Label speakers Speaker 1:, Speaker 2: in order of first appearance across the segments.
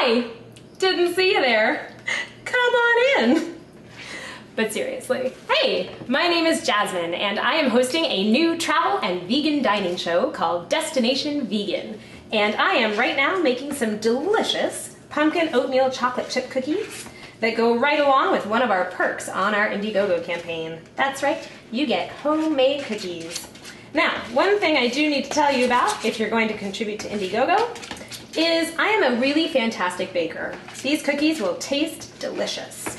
Speaker 1: Hi! Didn't see you there. Come on in. But seriously, hey, my name is Jasmine and I am hosting a new travel and vegan dining show called Destination Vegan. And I am right now making some delicious pumpkin oatmeal chocolate chip cookies that go right along with one of our perks on our IndieGoGo campaign. That's right, you get homemade cookies. Now, one thing I do need to tell you about if you're going to contribute to IndieGoGo is I am a really fantastic baker. These cookies will taste delicious.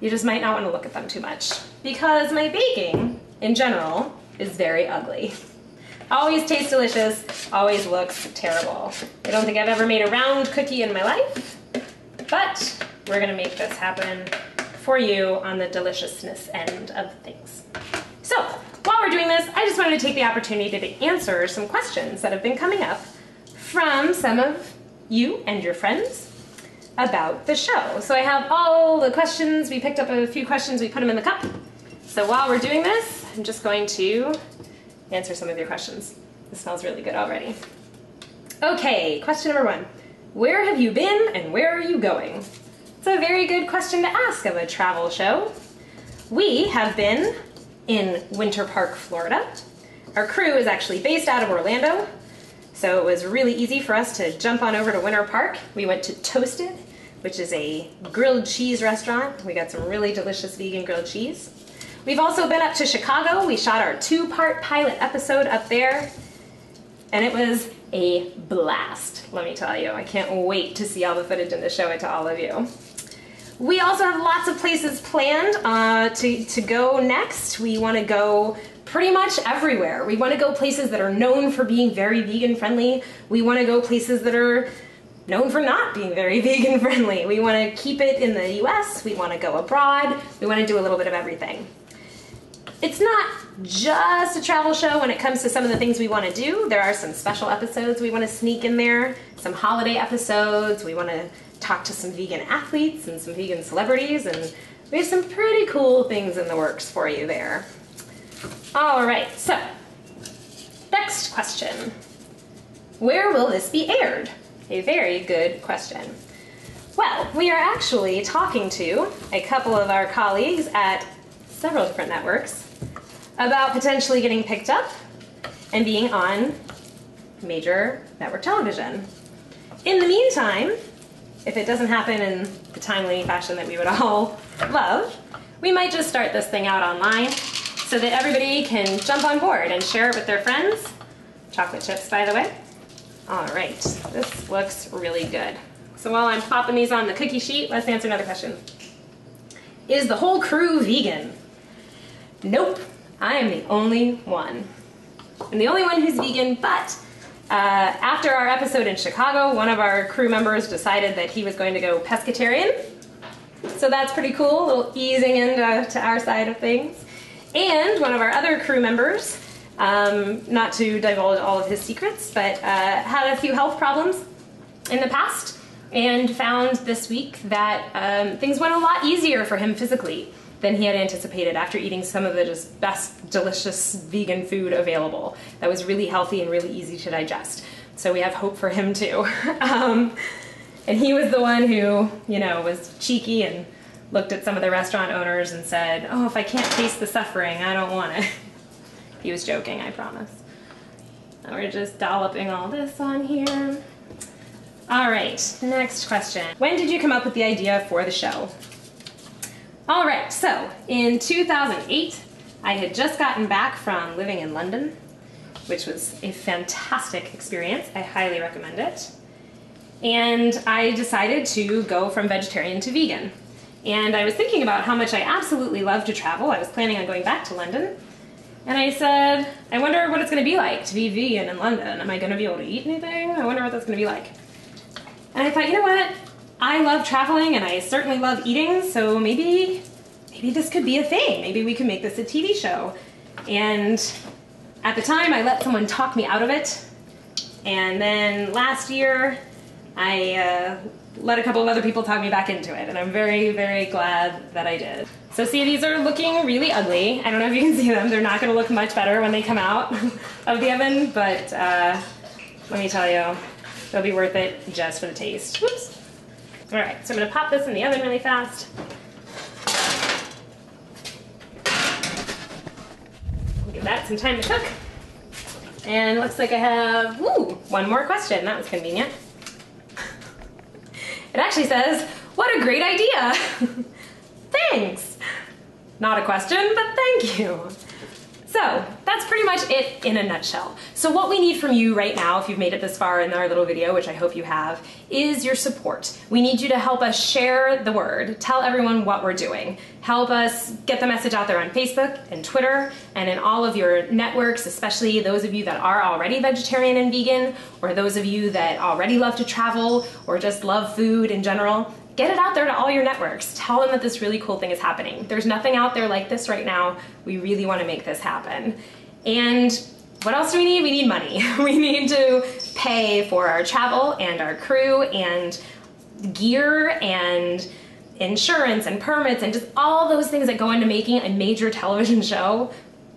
Speaker 1: You just might not want to look at them too much because my baking, in general, is very ugly. Always tastes delicious, always looks terrible. I don't think I've ever made a round cookie in my life, but we're gonna make this happen for you on the deliciousness end of things. So, while we're doing this, I just wanted to take the opportunity to answer some questions that have been coming up from some of you and your friends about the show. So I have all the questions. We picked up a few questions, we put them in the cup. So while we're doing this, I'm just going to answer some of your questions. This smells really good already. Okay, question number 1. Where have you been and where are you going? It's a very good question to ask of a travel show. We have been in Winter Park, Florida. Our crew is actually based out of Orlando, so it was really easy for us to jump on over to Winter Park. We went to Toasted, which is a grilled cheese restaurant. We got some really delicious vegan grilled cheese. We've also been up to Chicago. We shot our 2-part pilot episode up there, and it was a blast, let me tell you. I can't wait to see all the footage and to show it to all of you. We also have lots of places planned to go next. We want to go pretty much everywhere. We want to go places that are known for being very vegan friendly. We want to go places that are known for not being very vegan friendly. We want to keep it in the US. We want to go abroad. We want to do a little bit of everything. It's not just a travel show when it comes to some of the things we want to do. There are some special episodes we want to sneak in there, some holiday episodes. We want to talk to some vegan athletes and some vegan celebrities, and we have some pretty cool things in the works for you there. All right, so next question. Where will this be aired? A very good question. Well, we are actually talking to a couple of our colleagues at several different networks about potentially getting picked up and being on major network television. In the meantime, if it doesn't happen in the timely fashion that we would all love, we might just start this thing out online so that everybody can jump on board and share it with their friends. Chocolate chips, by the way. All right, this looks really good. So while I'm popping these on the cookie sheet, let's answer another question. Is the whole crew vegan? Nope, I am the only one. I'm the only one who's vegan, but after our episode in Chicago, one of our crew members decided that he was going to go pescatarian. So that's pretty cool, a little easing into our side of things. And one of our other crew members, not to divulge all of his secrets, but had a few health problems in the past and found this week that things went a lot easier for him physically than he had anticipated after eating some of the just best delicious vegan food available that was really healthy and really easy to digest. So we have hope for him too. And he was the one who, you know, was cheeky and looked at some of the restaurant owners and said, oh, if I can't taste the suffering, I don't want it. He was joking, I promise. Now we're just dolloping all this on here. All right, next question. When did you come up with the idea for the show? All right, so in 2008, I had just gotten back from living in London, which was a fantastic experience. I highly recommend it. And I decided to go from vegetarian to vegan. And I was thinking about how much I absolutely love to travel. I was planning on going back to London. And I said, I wonder what it's going to be like to be vegan in London. Am I going to be able to eat anything? I wonder what that's going to be like. And I thought, you know what? I love traveling and I certainly love eating, so maybe this could be a thing. Maybe we could make this a TV show. And at the time, I let someone talk me out of it. And then last year, I let a couple of other people talk me back into it, and I'm very, very glad that I did. So see, these are looking really ugly. I don't know if you can see them. They're not going to look much better when they come out of the oven, but let me tell you, they'll be worth it just for the taste. Whoops. All right, so I'm gonna pop this in the oven really fast. Give that some time to cook. And looks like I have, one more question. That was convenient. It actually says, what a great idea. Thanks. Not a question, but thank you. So that's pretty much it in a nutshell. So what we need from you right now, if you've made it this far in our little video, which I hope you have, is your support. We need you to help us share the word, tell everyone what we're doing, help us get the message out there on Facebook and Twitter and in all of your networks, especially those of you that are already vegetarian and vegan, or those of you that already love to travel or just love food in general. Get it out there to all your networks. Tell them that this really cool thing is happening. There's nothing out there like this right now. We really want to make this happen. And what else do we need? We need money. We need to pay for our travel and our crew and gear and insurance and permits and just all those things that go into making a major television show.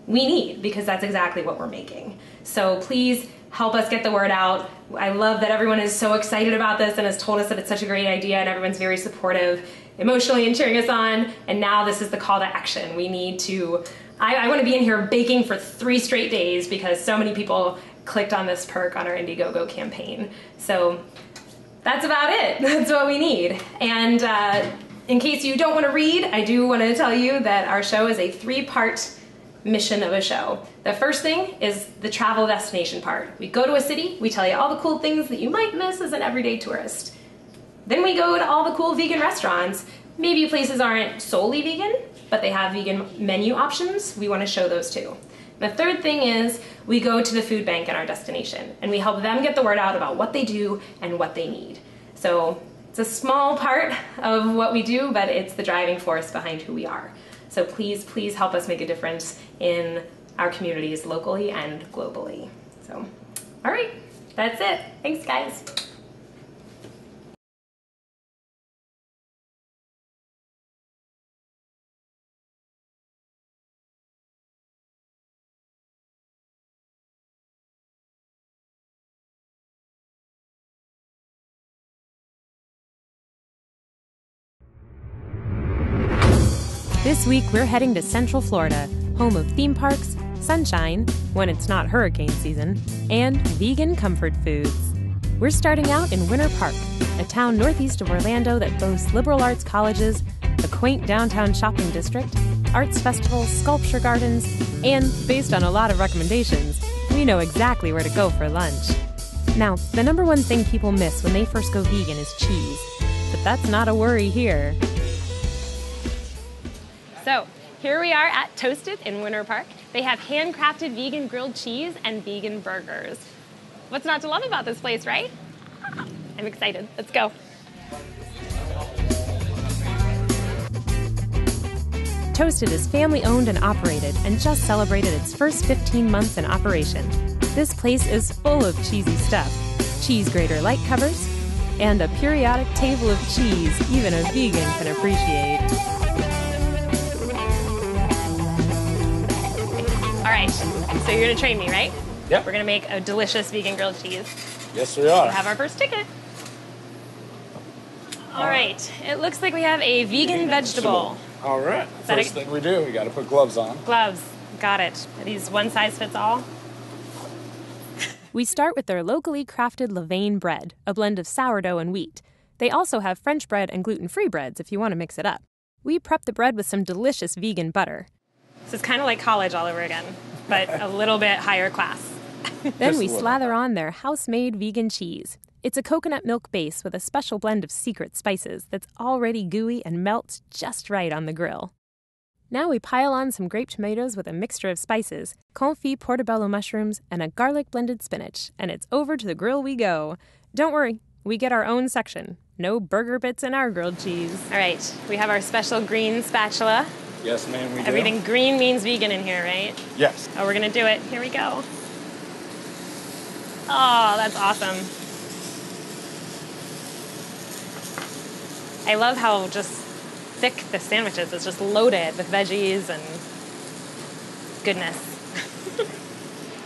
Speaker 1: We need, because that's exactly what we're making. So please help us get the word out. I love that everyone is so excited about this and has told us that it's such a great idea, and everyone's very supportive emotionally and cheering us on. And now this is the call to action. We need to, I want to be in here baking for 3 straight days because so many people clicked on this perk on our IndieGoGo campaign. So that's about it. That's what we need. And in case you don't want to read, I do want to tell you that our show is a 3-part mission of a show. The first thing is the travel destination part. We go to a city, we tell you all the cool things that you might miss as an everyday tourist. Then we go to all the cool vegan restaurants. Maybe places aren't solely vegan, but they have vegan menu options. We want to show those too. The third thing is we go to the food bank in our destination and we help them get the word out about what they do and what they need. So it's a small part of what we do, but it's the driving force behind who we are. So please, please help us make a difference in our communities locally and globally. So, all right, that's it. Thanks, guys.
Speaker 2: This week, we're heading to Central Florida, home of theme parks, sunshine, when it's not hurricane season, and vegan comfort foods. We're starting out in Winter Park, a town northeast of Orlando that boasts liberal arts colleges, a quaint downtown shopping district, arts festivals, sculpture gardens, and, based on a lot of recommendations, we know exactly where to go for lunch. Now, the number one thing people miss when they first go vegan is cheese, but that's not a worry here.
Speaker 1: So here we are at Toasted in Winter Park. They have handcrafted vegan grilled cheese and vegan burgers. What's not to love about this place, right? I'm excited. Let's go.
Speaker 2: Toasted is family-owned and operated and just celebrated its first 15 months in operation. This place is full of cheesy stuff. Cheese grater light covers, and a periodic table of cheese even a vegan can appreciate.
Speaker 1: All right, so you're gonna train me, right?
Speaker 3: Yep.
Speaker 1: We're gonna make a delicious vegan grilled cheese.
Speaker 3: Yes, we are.
Speaker 1: We have our first ticket. All right, it looks like we have a vegan vegetable.
Speaker 3: All right. First thing we do, we got to put gloves on.
Speaker 1: Gloves, got it. Are these one size fits all?
Speaker 2: We start with their locally crafted levain bread, a blend of sourdough and wheat. They also have French bread and gluten-free breads if you want to mix it up. We prep the bread with some delicious vegan butter.
Speaker 1: This is kind of like college all over again, but a little bit higher class.
Speaker 2: Then we slather on their house-made vegan cheese. It's a coconut milk base with a special blend of secret spices that's already gooey and melts just right on the grill. Now we pile on some grape tomatoes with a mixture of spices, confit portobello mushrooms, and a garlic-blended spinach, and it's over to the grill we go. Don't worry, we get our own section. No burger bits in our grilled cheese.
Speaker 1: All right, we have our special green spatula.
Speaker 3: Yes, ma'am, we do.
Speaker 1: Everything green means vegan in here, right?
Speaker 3: Yes.
Speaker 1: Oh, we're gonna do it. Here we go. Oh, that's awesome. I love how just thick the sandwich is. It's just loaded with veggies and goodness.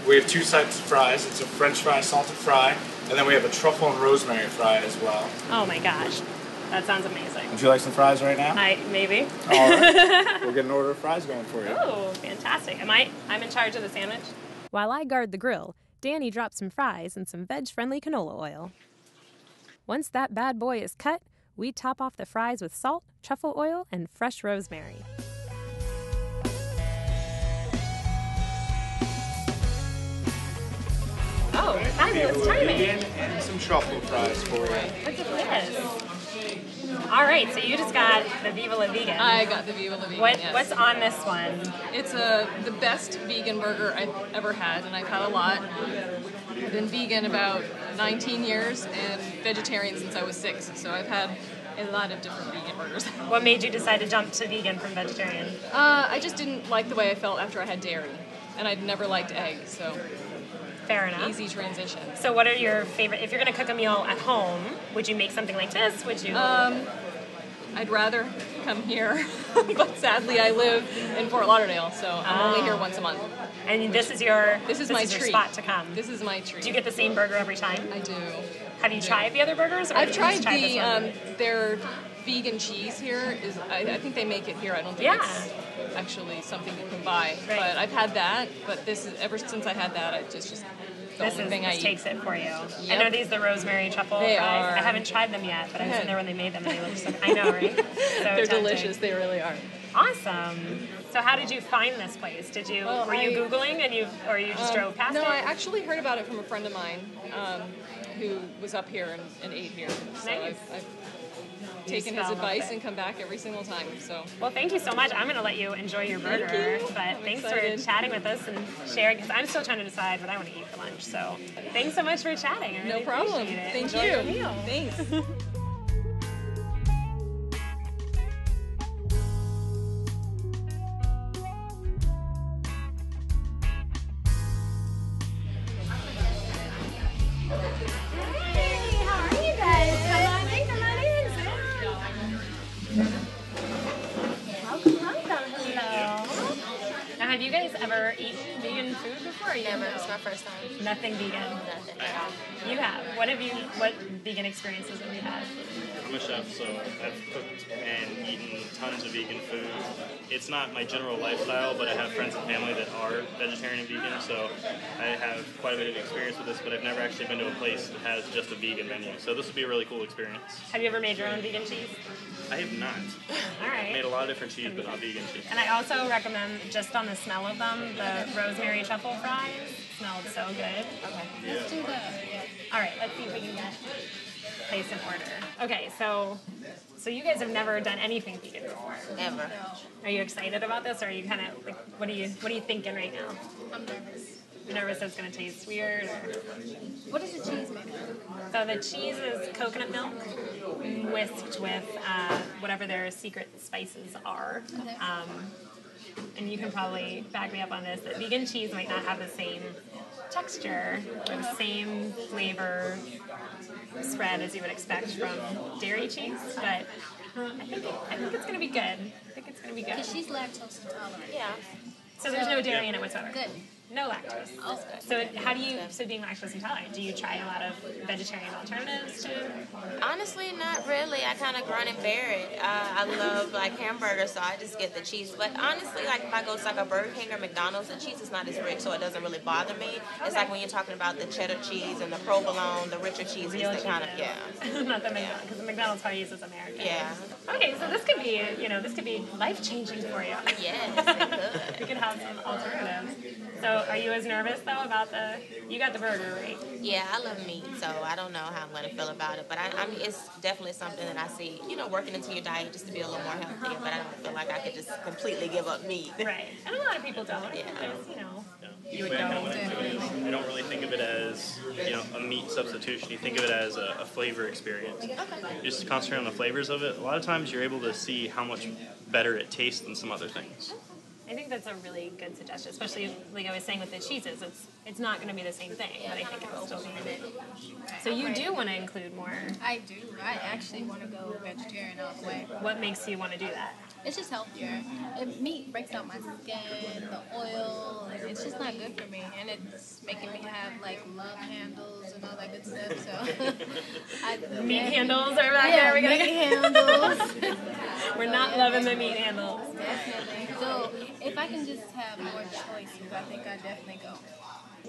Speaker 3: We have 2 types of fries. It's a French fry, salted fry, and then we have a truffle and rosemary fry as well.
Speaker 1: Oh my gosh. That sounds amazing.
Speaker 3: Would you like some fries right now?
Speaker 1: Maybe.
Speaker 3: All right. We'll get an order of fries going for you.
Speaker 1: Oh, fantastic. I'm in charge of the sandwich?
Speaker 2: While I guard the grill, Danny drops some fries and some veg-friendly canola oil. Once that bad boy is cut, we top off the fries with salt, truffle oil, and fresh rosemary.
Speaker 1: Oh, fabulous timing.
Speaker 3: And some truffle fries for you.
Speaker 1: What's it this? All right, so you just got the Viva La Vegan.
Speaker 4: I got the Viva La Vegan, yes.
Speaker 1: What's on this one?
Speaker 4: It's the best vegan burger I've ever had, and I've had a lot. I've been vegan about 19 years and vegetarian since I was 6, so I've had a lot of different vegan burgers.
Speaker 1: What made you decide to jump to vegan from vegetarian?
Speaker 4: I just didn't like the way I felt after I had dairy, and I'd never liked eggs, so
Speaker 1: fair enough.
Speaker 4: Easy transition.
Speaker 1: So what are your favorite, if you're going to cook a meal at home, would you make something like this? Would you?
Speaker 4: I'd rather come here, but sadly I live in Fort Lauderdale, so I'm only here once a month.
Speaker 1: And this is
Speaker 4: your
Speaker 1: your
Speaker 4: treat.
Speaker 1: Spot to come.
Speaker 4: This is my treat.
Speaker 1: Do you get the same burger every time?
Speaker 4: I do.
Speaker 1: Have you tried the other burgers? Or
Speaker 4: I've tried
Speaker 1: the
Speaker 4: their vegan cheese here. I think they make it here. I don't think it's actually something you can buy.
Speaker 1: Right.
Speaker 4: But I've had that. But this is ever since I had that, this
Speaker 1: takes it for you.
Speaker 4: Yep.
Speaker 1: And are these the rosemary truffle
Speaker 4: They
Speaker 1: fries?
Speaker 4: are.
Speaker 1: I haven't tried them yet, but I was in there when they made them. And they looked so. I know, right? So
Speaker 4: they're
Speaker 1: tempting.
Speaker 4: delicious. They really are.
Speaker 1: Awesome. So how did you find this place? Were you Googling or you just drove past it?
Speaker 4: No, I actually heard about it from a friend of mine who was up here and ate here. So
Speaker 1: Nice.
Speaker 4: I've taken his advice and come back every single time. So.
Speaker 1: Well, thank you so much. I'm going to let you enjoy your burger.
Speaker 4: Thank you.
Speaker 1: But thanks for chatting with us and sharing, because I'm still trying to decide what I want to eat for lunch. So thanks so much for chatting. I really
Speaker 4: No problem.
Speaker 1: appreciate it.
Speaker 4: Thank
Speaker 1: Enjoy
Speaker 4: you.
Speaker 1: your meal.
Speaker 4: Thanks.
Speaker 1: Have you guys ever eaten vegan food before?
Speaker 5: Never. It's my first time.
Speaker 1: Nothing vegan.
Speaker 5: Nothing at all.
Speaker 1: You have. What vegan experiences have you had?
Speaker 6: I'm a chef, so I've cooked and eaten tons of vegan food. It's not my general lifestyle, but I have friends and family that are vegetarian and vegan, so I have quite a bit of experience with this, but I've never actually been to a place that has just a vegan menu. So this would be a really cool experience.
Speaker 1: Have you ever made your own vegan cheese?
Speaker 6: I have not.
Speaker 1: All right.
Speaker 6: I've made a lot of different cheese, but not vegan cheese.
Speaker 1: And I also recommend, just on the smell of them, the rosemary truffle fries. Smelled so good. Okay.
Speaker 6: Yeah.
Speaker 1: Let's do that. All right, let's see if we can place an order. Okay, so you guys have never done anything vegan before.
Speaker 5: Never.
Speaker 1: Are you excited about this, or are you kind of like, what are you thinking right now?
Speaker 5: I'm nervous.
Speaker 1: You're nervous it's going to taste weird? Or?
Speaker 5: What is the cheese made of?
Speaker 1: So the cheese is coconut milk whisked with whatever their secret spices are.
Speaker 5: Okay.
Speaker 1: And you can probably back me up on this, that vegan cheese might not have the same texture or the same flavor spread as you would expect from dairy cheese, but I think it's going to be good. I think it's going to be good.
Speaker 5: Because she's lactose intolerant.
Speaker 1: Yeah. So there's no dairy in it whatsoever.
Speaker 5: Good.
Speaker 1: No lactose.
Speaker 5: Oh,
Speaker 1: so so being lactose intolerant, do you try a lot of vegetarian alternatives too?
Speaker 5: Honestly, not really. I kind of grunt and bear it. I love like hamburgers, so I just get the cheese. But honestly, like if I go to like a Burger King or McDonald's, the cheese is not as rich, so it doesn't really bother me. It's like when you're talking about the cheddar cheese and the provolone, the richer cheeses, they kind of,
Speaker 1: Not the McDonald's, because the McDonald's probably uses American.
Speaker 5: Yeah.
Speaker 1: Okay, so this could be life-changing for you.
Speaker 5: Yes, it could.
Speaker 1: We could have some alternatives. So are you as nervous, though, about you got the burger, right?
Speaker 5: Yeah, I love meat, so I don't know how I'm going to feel about it. But I mean, it's definitely something that I see, working into your diet just to be a little more healthier. But I don't feel like I could just completely give up meat.
Speaker 1: Right. And a lot of people don't.
Speaker 5: Yeah.
Speaker 1: You would
Speaker 6: The way I kind
Speaker 1: go.
Speaker 6: of went into it is I don't really think of it as, a meat substitution. You think of it as a flavor experience.
Speaker 5: Okay.
Speaker 6: You just concentrate on the flavors of it. A lot of times you're able to see how much better it tastes than some other things.
Speaker 1: I think that's a really good suggestion, especially like I was saying with the cheeses. It's not going to be the same thing, but I think it'll still be in it. So you do want to include more.
Speaker 7: I do. I actually want to go vegetarian all the way.
Speaker 1: What makes you want to do that?
Speaker 7: It's just healthier. Meat breaks out my skin, the oil, and it's just not good for me. And it's making me have like love handles and all that good stuff. So
Speaker 1: meat handles are back there.
Speaker 7: Meat handles.
Speaker 1: We're not loving the meat handles.
Speaker 7: Definitely. So if I can just have more choices, I think I'd definitely go.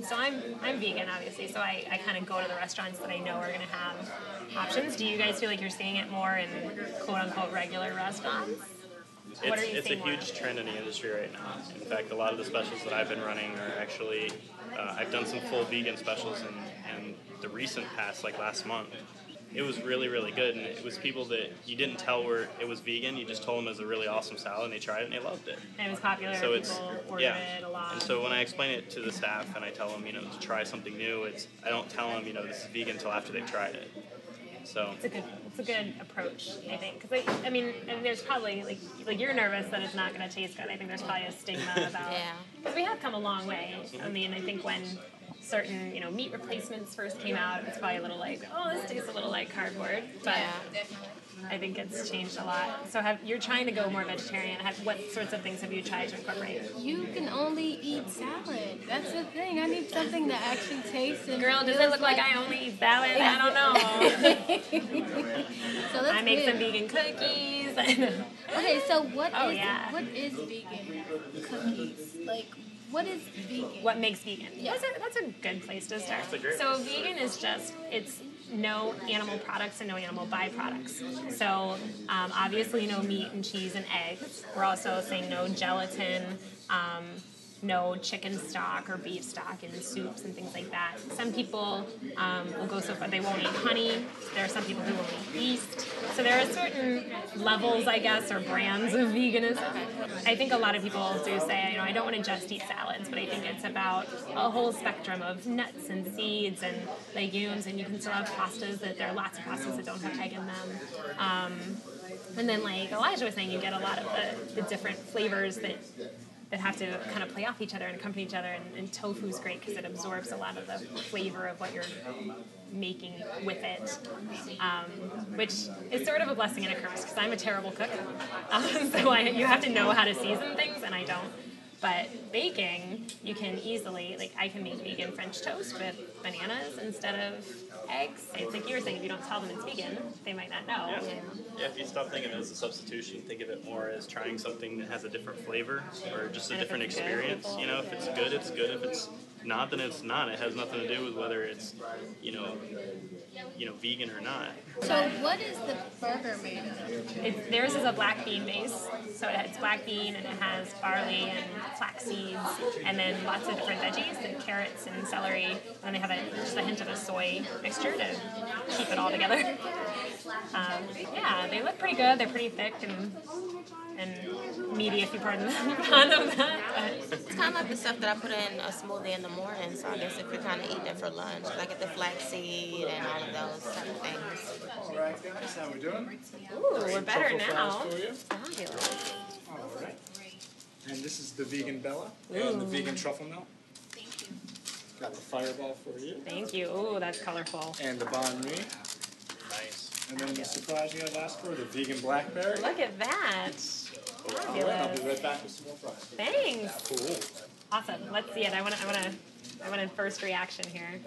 Speaker 1: So I'm vegan, obviously, so I kind of go to the restaurants that I know are going to have options. Do you guys feel like you're seeing it more in quote-unquote regular restaurants?
Speaker 6: It's a huge trend in the industry right now. In fact, a lot of the specials that I've been running are actually, I've done some full vegan specials in the recent past, like last month. It was really, really good, and it was people that you didn't tell were it was vegan. You just told them it was a really awesome salad, and they tried it, and they loved it.
Speaker 1: And it was popular.
Speaker 6: So
Speaker 1: people ordered it a lot.
Speaker 6: And so when I explain it to the staff and I tell them, to try something new, I don't tell them, this is vegan until after they've tried it. So
Speaker 1: it's a good approach, I think, because and there's probably like you're nervous that it's not going to taste good. I think there's probably a stigma about because we have come a long way. I think when certain meat replacements first came out, it was probably a little like, oh, this tastes a little like cardboard, but
Speaker 7: Definitely.
Speaker 1: I think it's changed a lot. So you're trying to go more vegetarian. What sorts of things have you tried to incorporate?
Speaker 7: You can only eat salad. That's the thing. I need something that actually tastes and
Speaker 1: Girl, does it look like I only eat salad? I don't know.
Speaker 7: So that's
Speaker 1: I make some vegan cookies.
Speaker 7: Okay, so what is vegan cookies? Like, what is vegan?
Speaker 1: What makes vegan?
Speaker 7: Yeah.
Speaker 1: That's a good place to start.
Speaker 6: That's a great
Speaker 1: So vegan is it's no animal products and no animal byproducts. So obviously no meat and cheese and eggs. We're also saying no gelatin, no chicken stock or beef stock in soups and things like that. Some people will go so far they won't eat honey. There are some people who won't eat yeast. So there are certain levels, I guess, or brands of veganism. I think a lot of people do say, I don't want to just eat salads, but I think it's about a whole spectrum of nuts and seeds and legumes, and you can still have pastas there are lots of pastas that don't have egg in them. And then, like Elijah was saying, you get a lot of the different flavors that have to kind of play off each other and accompany each other, and tofu's great because it absorbs a lot of the flavor of what you're making with it, which is sort of a blessing and a curse because I'm a terrible cook, so you have to know how to season things, and I don't. But baking, you can easily, I can make vegan French toast with bananas instead of eggs. It's like you were saying, if you don't tell them it's vegan, they might not know.
Speaker 6: Yeah, if you stop thinking of it as a substitution, think of it more as trying something that has a different flavor or just a different experience. If it's good, it's good. If it's not, then it's not. It has nothing to do with whether it's, vegan or not.
Speaker 7: So what is the burger made of?
Speaker 1: Theirs is a black bean base, so it's black bean and it has barley and flax seeds, and then lots of different veggies, like carrots and celery, and they have just a hint of a soy mixture to keep it all together. They look pretty good. They're pretty thick and meaty, if you pardon the pun of that.
Speaker 5: It's kind of like the stuff that I put in a smoothie in the morning, so I guess if you're kind of eating it for lunch, I get the flaxseed and all of those type of things.
Speaker 3: All right, guys, how we doing?
Speaker 1: Ooh, we're better
Speaker 3: Truffle
Speaker 1: now.
Speaker 3: fries for you.
Speaker 1: Fabulous.
Speaker 3: All right. And this is the vegan Bella and the vegan truffle milk.
Speaker 7: Thank you.
Speaker 3: Got the fireball for you.
Speaker 1: Thank you. Ooh, that's colorful.
Speaker 3: And the banh mi.
Speaker 6: Nice.
Speaker 3: And then the surprise you guys asked for, the vegan blackberry.
Speaker 1: Look at that.
Speaker 3: All right, I'll be
Speaker 1: Fabulous.
Speaker 3: right back with some more fries.
Speaker 1: Thanks.
Speaker 3: Cool.
Speaker 1: Awesome. Let's see it. I want a first reaction here.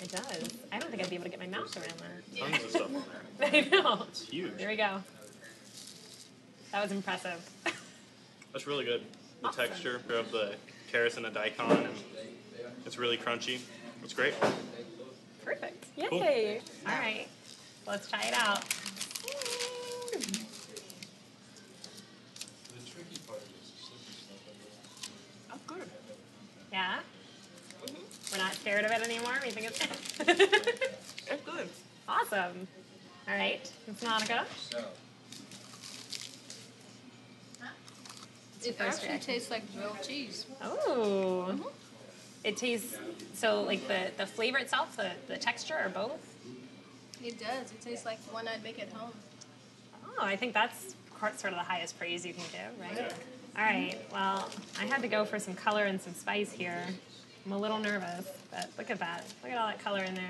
Speaker 1: It does. I don't think I'd be able to get my mouth around that.
Speaker 6: Tons of stuff on there.
Speaker 1: I know.
Speaker 6: It's huge.
Speaker 1: Here we go. That was impressive.
Speaker 6: That's really good. The
Speaker 1: Awesome.
Speaker 6: texture of the carrots and the daikon, and it's really crunchy. It's great.
Speaker 1: Perfect. Yay.
Speaker 6: Cool.
Speaker 1: All right. Let's try it out.
Speaker 3: Oh, good.
Speaker 1: Yeah? We're not scared of it anymore? We think it's
Speaker 5: It's good.
Speaker 1: awesome. All right. It's Monica.
Speaker 7: It actually tastes like grilled cheese.
Speaker 1: Oh. It tastes, so like the flavor itself, the texture, or both?
Speaker 7: It does. It tastes like one I'd make at home.
Speaker 1: Oh, I think that's sort of the highest praise you can give, right? All right, well, I had to go for some color and some spice here. I'm a little nervous, but look at that. Look at all that color in there.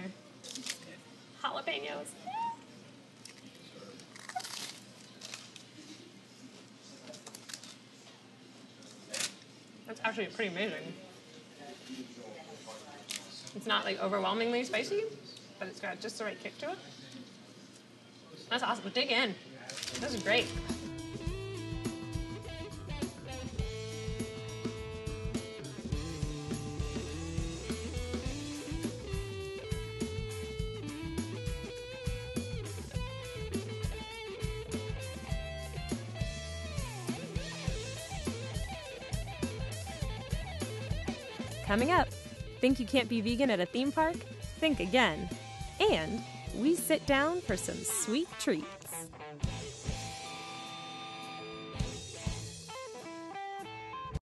Speaker 1: Jalapenos. That's actually pretty amazing. It's not like overwhelmingly spicy, but it's got just the right kick to it. That's awesome. Dig in. This is great.
Speaker 2: Coming up, think you can't be vegan at a theme park? Think again. And we sit down for some sweet treats.